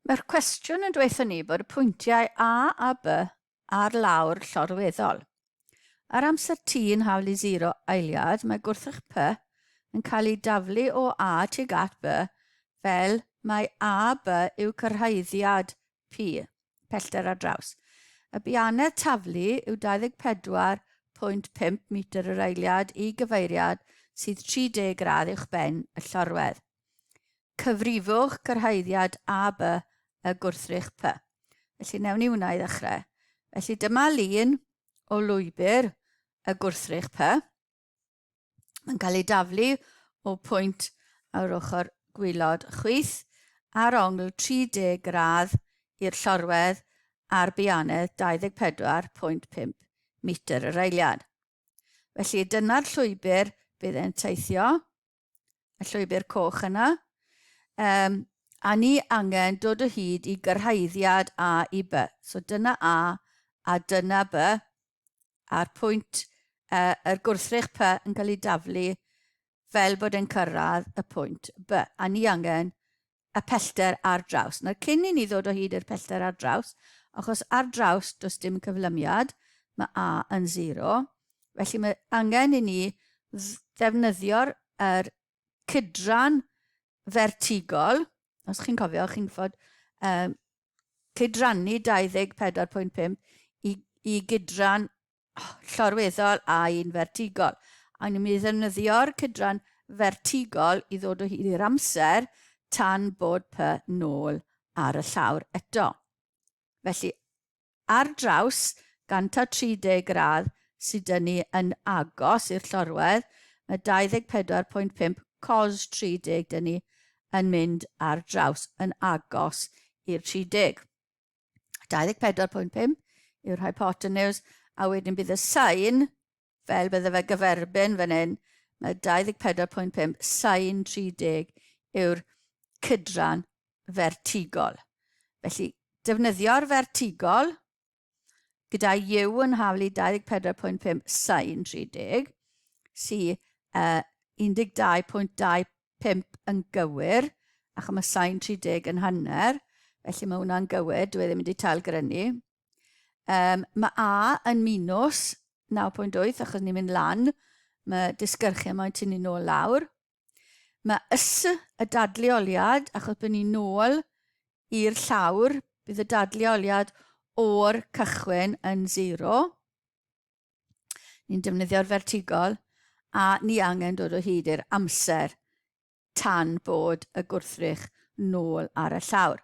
Mae'r cwestiwn yn dweithio ni bod y pwyntiau A B ar lawr llorweddol. Ar amser t yn hawl i 0 eiliad, mae gwrthrych P yn cael ei daflu o A tuag at B fel mae A B yw cyrhaeddiad P, pellter ar draws. Y biannau taflu yw 24.5 metr yr eiliad i gyfeiriad sydd 30 gradd uwchben y llorwedd. Cyfrifwch cyrhaeddiad A B y gwrthrych P. Felly newn ni hwnna i ddechrau. Felly dyma lun o lwybr y gwrthrych P. Mae'n cael ei daflu o pwynt ar ochr gwylod chwith ar ongl 30 gradd i'r llorwedd a'r biannau 24.5 metr yr eiliad. Felly dyna'r llwybr bydd e'n teithio, y llwybr coch yna. A ni angen dod o hyd i gyrhaeddiad A i B. So dyna a dyna B, a'r pwynt yr gwrthrych P yn cael ei daflu fel bod e'n cyrraedd y pwynt B. A ni angen y pellter ar draws. Nawr cyn i ni ddod o hyd i'r pellter ar draws, achos ar draws does dim cyflymiad, mae A yn 0. Felly mae angen i ni ddefnyddio'r cydran fertigol. Os chi'n cofio, chi'n fod cydrannu 24.5 i gydran llorweddol a un fertigol. A ni'n mynd i ddefnyddio'r cydran fertigol i ddod o hyd i'r amser tan bod P nôl ar y llawr eto. Felly, ar draws 130 gradd sydd dyn ni yn agos i'r llorwedd, mae 24.5 cos 30 dyn ni yn mynd ar draws yn agos i'r 30. 24.5 yw'r hypotenuse, a wedyn bydd y sain, fel bydde fe gyferbyn fan hyn, mae 24.5 sain 30 yw'r cydran fertigol. Felly, defnyddio'r fertigol, gyda yw yn hawl i 24.5 sain 30, sy'n 12.25 yn gywir, ac mae sain 30 yn hanner, felly mae hwnna'n gywir, dwi ddim wedi talgrynu. Mae A yn minus 9.8, achos ni'n mynd lan, mae disgyrchu mae'n tynnu nôl lawr. Mae S y dadleoliad, achos bydd ni'n nôl i'r llawr, bydd y dadleoliad o'r cychwyn yn 0. Ni'n defnyddio'r fertigol, a ni angen dod o hyd i'r amser tan bod y gwrthrych nôl ar y llawr.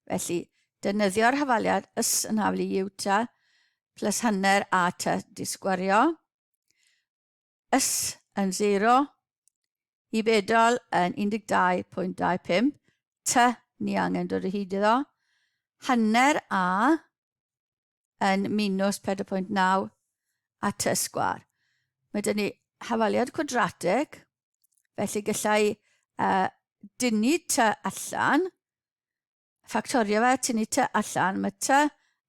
Felly, defnyddio'r hafaliad S yn hawl i yw ta plus hanner a ta disgwario. S yn 0, i bedol yn 12.25, ta ni angen dod o hyd iddo. Hanner a yn minus 4.9 a ta sgwar. Mae dyn ni hafaliad cwadratig, felly gallai dynnu t allan, ffactorio fe, tynnu t allan, mae t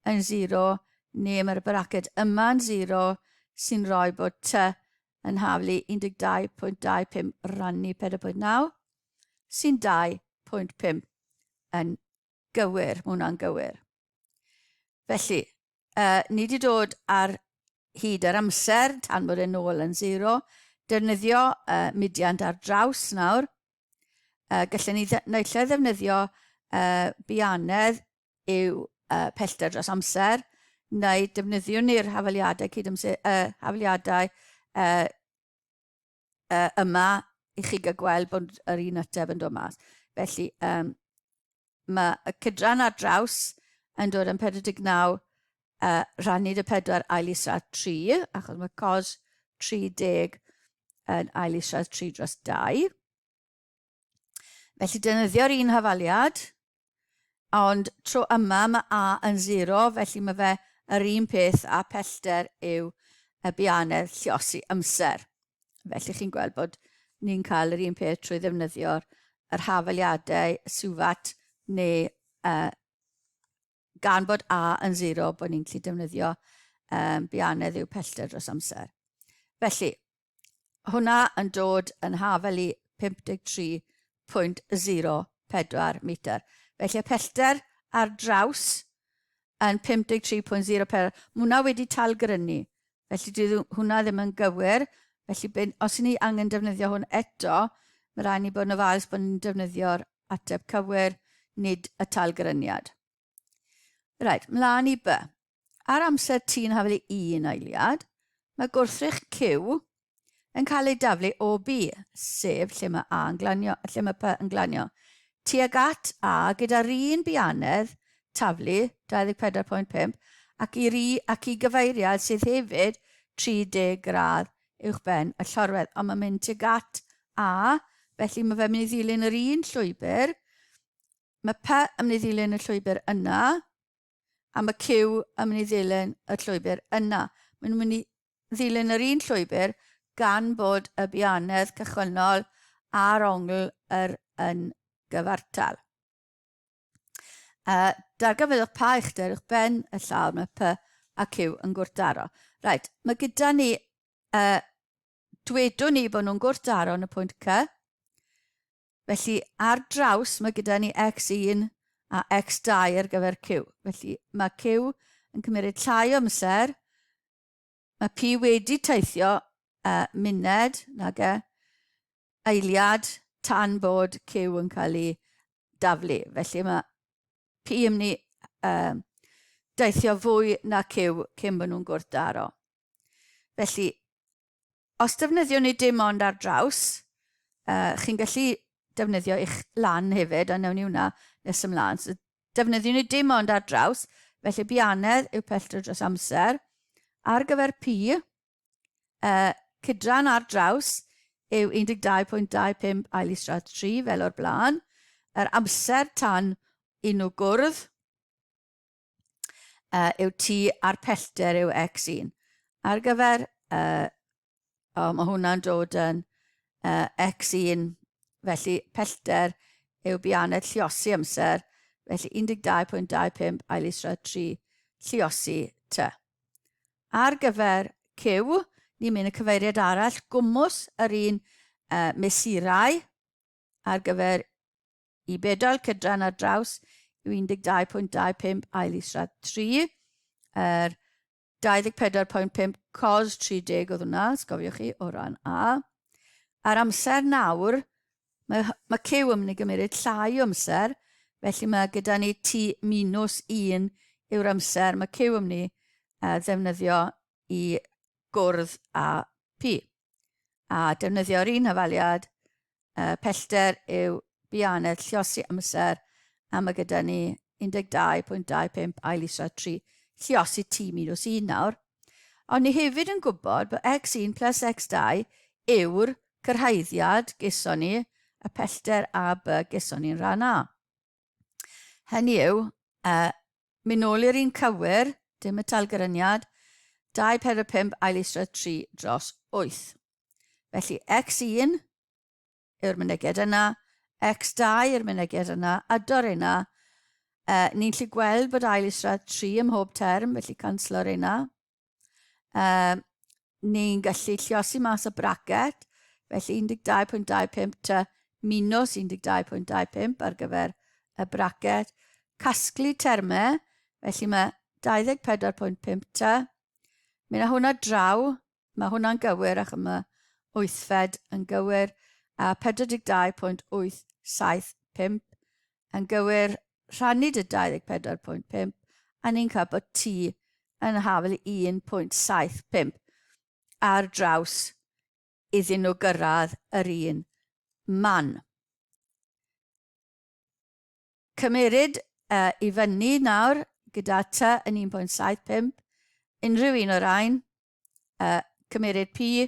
yn 0, neu mae'r braced yma'n 0, sy'n rhoi bod t yn haflu 12.25 rannu 4.9, sy'n 2.5 yn gywir, mae hwnna'n gywir. Felly, ni wedi dod ar hyd yr amser, tan bod e'n ôl yn 0, defnyddio mudiant ar draws nawr. Gallwn ni naill ddefnyddio biannedd yw pellter dros amser, neu defnyddio ni'r hafaliadau hafaliadau yma i chi gael gweld bod yr un ateb yn dod mas. Felly, mae y cydran ar draws yn dod yn 49 rannu dy 4 ail isradd 3, achos mae cos 30 yn ail isradd 3 dros 2. Felly defnyddio'r un hafaliad, ond tro yma mae A yn 0, felly mae fe yr un peth a pellter yw y biannedd lluosi amser. Felly chi'n gweld bod ni'n cael yr un peth trwy ddefnyddio'r hafaliadau swfat neu gan bod A yn 0 bod ni'n gallu defnyddio biannedd yw pellter dros amser. Felly, hwnna yn dod yn hafelu 53.04 metr. Felly y pellter ar draws yn 53.04. Mae hwnna wedi talgrynu. Felly dyw hwnna ddim yn gywir. Felly os ni angen defnyddio hwn eto, mae rhaid ni bod yn ofalus bod ni'n defnyddio'r ateb cywir, nid y talgryniad. Rhaid, mlaen I B. Ar amser t'n hafel 1 eiliad, mae gwrthrych Q yn cael ei daflu o B, sef lle mae A yn glanio, lle mae P yn glanio. Tuag at A gyda'r un bianedd taflu 24.5 ac I gyfeiriad sydd hefyd 30 gradd uwchben y llorwedd. Ond mae'n mynd tuag at A, felly mae fe'n mynd I ddilyn yr un llwybr. Mae P yn mynd I ddilyn y llwybr yna, a mae Q yn mynd I ddilyn y llwybr yna. Mae'n mynd I ddilyn yr un llwybr gan bod y bianedd cychwynnol a'r ongl yn gyfartal. Dargafyddwch pa uchder uwchben y llawr mae P a Q yn gwrthdaro. Right, mae gyda ni, dwedwn ni bod nhw'n gwrthdaro yn y pwynt C. Felly ar draws mae gyda ni x1 a x2 ar gyfer Q. Felly mae Q yn cymryd llai o amser. Mae P wedi teithio muned, eiliad tan bod Q yn cael ei daflu. Felly mae P yn mynd I deithio fwy na Q cyn bod nhw'n gwrthdaro. Felly, os defnyddio ni dim ond ar draws, chi'n gallu defnyddio eich lan hefyd, a newn ni hwnna nes ymlaen. So, defnyddio ni dim ond ar draws, felly bianedd yw pellter dros amser. Ar gyfer P, cydran ar draws yw 12.25 eilistrad 3 fel o'r blaen. Yr amser tan I nhw gwrdd yw T a'r pellter yw x1. Ar gyfer, mae hwnna'n dod yn x1, felly pellter yw bianedd lluosi amser, felly 12.25 eilistrad 3 lluosi T. Ar gyfer Q, ni'n mynd y cyfeiriad arall, gwmws yr un mesurau ar gyfer I bedol cydran ar draws yw 12.25 eilistrad 3. 24.5 cos 30 oedd hwnna, sgofiwch chi, o ran A. Ar amser nawr, mae Q yn mynd I gymryd llai o amser, felly mae gyda ni T minus 1 yw'r amser mae Q yn mynd I ddefnyddio I gwrdd a P. A defnyddio'r un hafaliad, pellter yw bianedd lluosi amser, a mae gyda ni 12.25 eilistrad 3 lluosi T minus 1 nawr. Ond ni hefyd yn gwybod bod x1 plus x2 yw'r cyrhaeddiad gyson ni, y pellter a B gyson ni'n rhan A. Hynny yw, mynd nôl i'r un cywir, dim y talgryniad, 2.45 eilistrad 3 dros 8. Felly x1 yw'r mynegiad yna, x2 yw'r mynegiad yna, ador yna. Ni'n gallu gweld bod eilistrad 3 ym mhob term, felly canslo'r yna. Ni'n gallu lluosi mas y bracet, felly 12.25 T minus 12.25 ar gyfer y bracet. Casglu termau, felly mae 24.5 T. Mynd â hwnna draw, mae hwnna'n gywir ac mae 8fed yn gywir, a 42.875 yn gywir rhannu dy 24.5 a ni'n cael bod T yn hafel 1.75 ar draws iddyn nhw gyrraedd yr un man. Cymeryd I fyny nawr gyda T yn 1.75, unrhyw un o'r rhain, cymeryd P,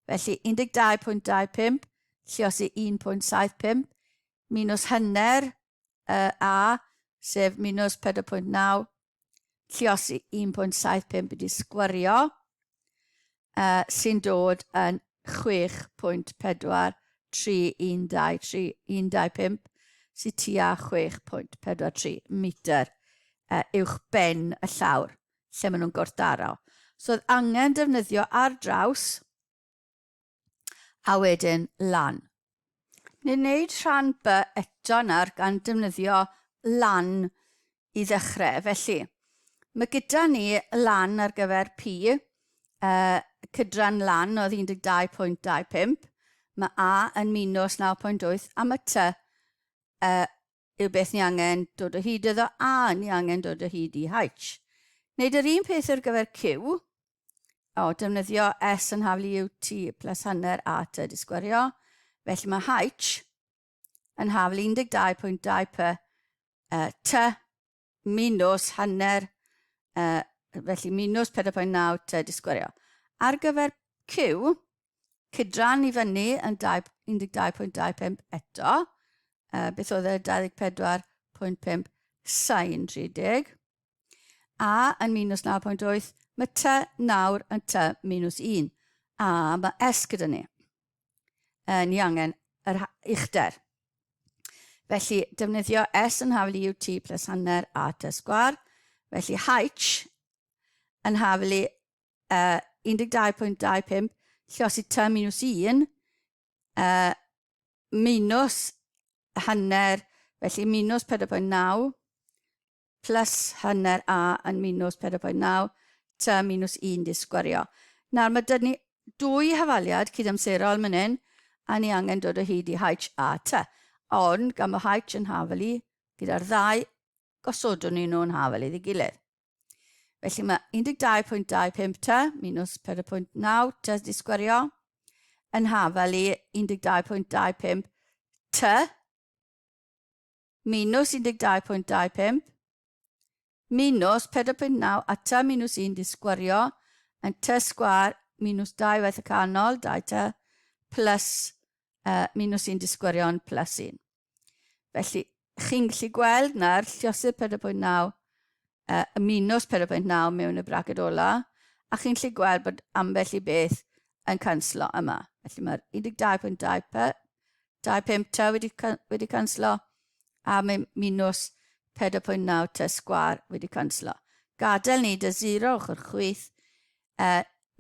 felly 12.25 lluosi 1.75 minus hanner A, sef minus 4.9 lluosi 1.75 wedi sgwario, sy'n dod yn 6.4312 sy'n tua 6.43 metr uwch ben y llawr lle maen nhw'n gwrthdaro. So angen defnyddio ar draws a wedyn lan. Ni'n neud rhan B eto nawr gan defnyddio lan i ddechrau. Felly, mae gyda ni lan ar gyfer P, cydran lan oedd 12.25, mae A yn minus 9.8, a mae T yw beth ni angen dod o hyd iddo, a ni angen dod o hyd i H. Wneud yr un peth ar gyfer Q, defnyddio S yn haflu yw T plus hanner A T di sgwario. Felly mae H yn haflu 12.2 T minus hanner, felly minus 4.9 T di sgwario. Ar gyfer Q, cydran i fyny yn 12.25 eto, beth oedd e 24.5 sin 30, a yn minus 9.8, mae T nawr yn T minus 1, a mae S gyda ni. Ni angen yr uchder. Felly, defnyddio S yn haflu yw T plus hanner A T sgwar. Felly, H yn haflu 12.25 llosi T minus 1 minus hanner, felly minus 4.9 plus hanner A yn minus 4.9 T minus 1 di sgwario. Nawr mae dyn ni dwy hafaliad cydamserol fan hyn, a ni angen dod o hyd i H a T. Ond, gan mae H yn hafelu, gyda'r ddau gosodwn ni nhw'n hafelu iddi gilydd. Felly mae 12.25 T minus 4.9 T di sgwario yn hafelu 12.25 T minus 12.25 minus 4.9 a T minus 1 di sgwario yn T sgwar minus 2 waith y canol, 2T, plus minus 1 di sgwario yn plus 1. Felly, chi'n gallu gweld na'r llosir 4.9 minus 4.9 mewn y braced ola, a chi'n gallu gweld bod ambell i beth yn canslo yma. Felly mae'r 12.25 T wedi canslo, a mae minus 4.9 T sgwar wedi canslo. Gadael ni dy 0 ochr chwith,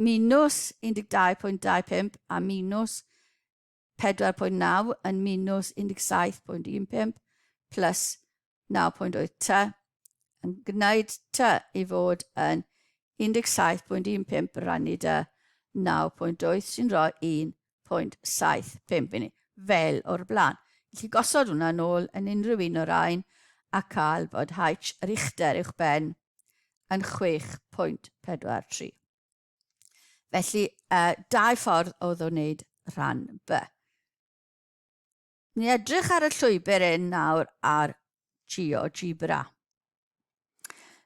minus 12.25 a minus 4.9 yn minus 17.15 plus 9.8 T yn gwneud T i fod yn 17.15 rannu dy 9.8 sy'n rhoi 1.75 i ni, fel o'r blaen. Felly gosod hwnna nôl yn unrhyw un o'r rhain a cael bod H yr uchder uwch ben yn 6.43. Felly, dau ffordd oedd o wneud rhan B. Ni edrych ar y llwybr un nawr ar Geogebra.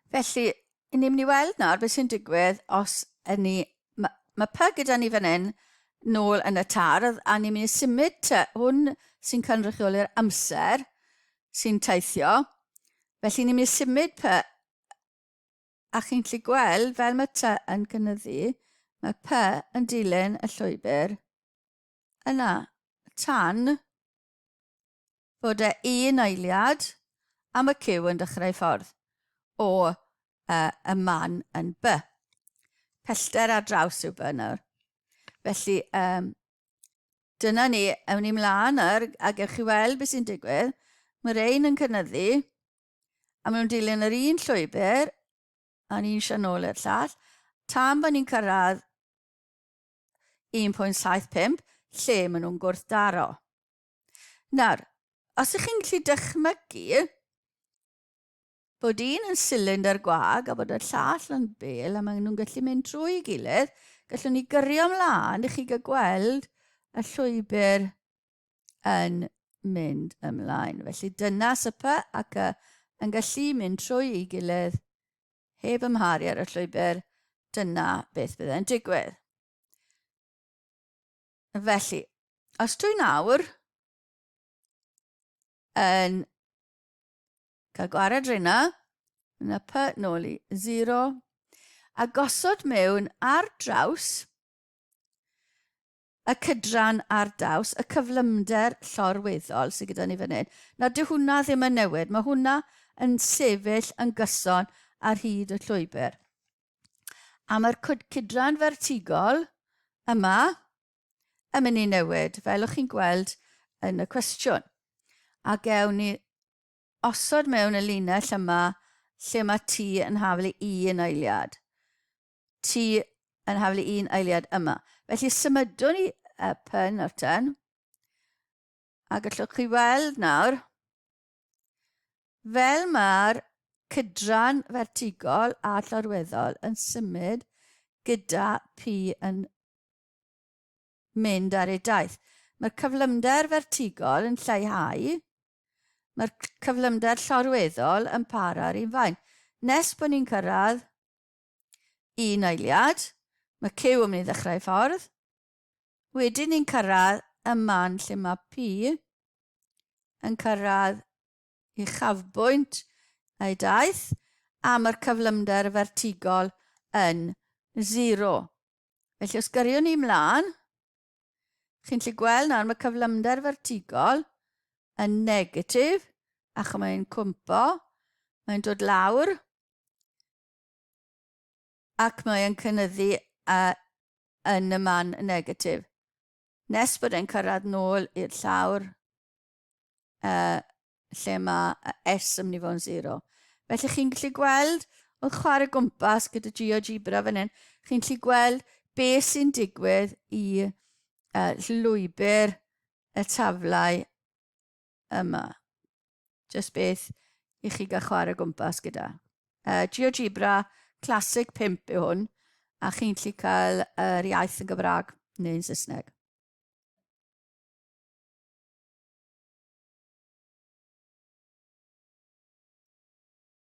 Felly, ni'n mynd i weld nawr beth sy'n digwydd os mae P gyda ni fan hyn nôl yn y tardd, a ni'n mynd i symud hwn sy'n cynrychioli'r amser sy'n teithio. Felly, ni'n mynd i symud P, a chi'n gallu gweld fel mae T yn cynyddu, mae P yn dilyn y llwybr yna tan bod un eiliad a mae Q yn dechrau ffordd o y man yn B. Pellter ar draws yw B nawr. Felly, dyna ni, ewn ni mlaen nawr, a gewch chi weld beth sy'n digwydd. Mae'r un yn cynyddu, a maen nhw'n dilyn yr un llwybr, a ni'n eisiau nôl i'r llall, tan bod ni'n cyrraedd 1.75, lle maen nhw'n gwrthdaro. Nawr, os ych chi'n gallu dychmygu bod un yn cylinder gwag a bod y llall yn bel a maen nhw'n gallu mynd trwy gilydd, gallwn ni gyrio ymlaen i chi gael gweld y llwybr yn mynd ymlaen. Felly dyna sy'n P ac yn gallu mynd trwy ei gilydd heb ymharu ar y llwybr, dyna beth byddai'n digwydd. Felly, os dwi nawr yn cael gwared rhywna, yna P nôl i 0, a gosod mewn ar draws y cydran ar daws, y cyflymder llorweddol sydd gyda ni fan hyn. Nawr, dyw hwnna ddim yn newid. Mae hwnna yn sefyll yn gyson ar hyd y llwybr. A mae'r cydran fertigol yma yn mynd i newid, fel o'ch chi'n gweld yn y cwestiwn. A gewn ni osod mewn y linell yma lle mae t yn haflu 1 eiliad. T yn haflu 1 eiliad yma. Felly symudwn ni p nawr ten. A gallwch chi weld nawr, fel mae'r cydran fertigol a llorweddol yn symud gyda p yn mynd ar ei daith. Mae'r cyflymder fertigol yn lleihau, mae'r cyflymder llorweddol yn para ar un fain. Nes bod ni'n cyrraedd 1 eiliad, mae cyw yn mynd i ddechrau ffordd. Wedyn ni'n cyrraedd y man lle mae p yn cyrraedd i chafbwynt ei daith, a mae'r cyflymder fertigol yn 0. Felly os gyriwn ni mlaen, chi'n gallu gweld nawr mae cyflymder fertigol yn negatif, ac mae'n cwmpo, mae'n dod lawr, ac mae'n cynyddu yn y man negatif. Nes bod e'n cyrraedd nôl i'r llawr lle mae S yn mynd i fod yn 0. Felly chi'n gallu gweld, wrth chwarae gwmpas gyda Geogebra fan hyn, chi'n gallu gweld beth sy'n digwydd i llwybr y taflau yma. Just beth i chi gael chwarae gwmpas gyda. Geogebra Classic 5 yw hwn, a chi'n gallu cael yr iaith yn Gymraeg neu'n Saesneg.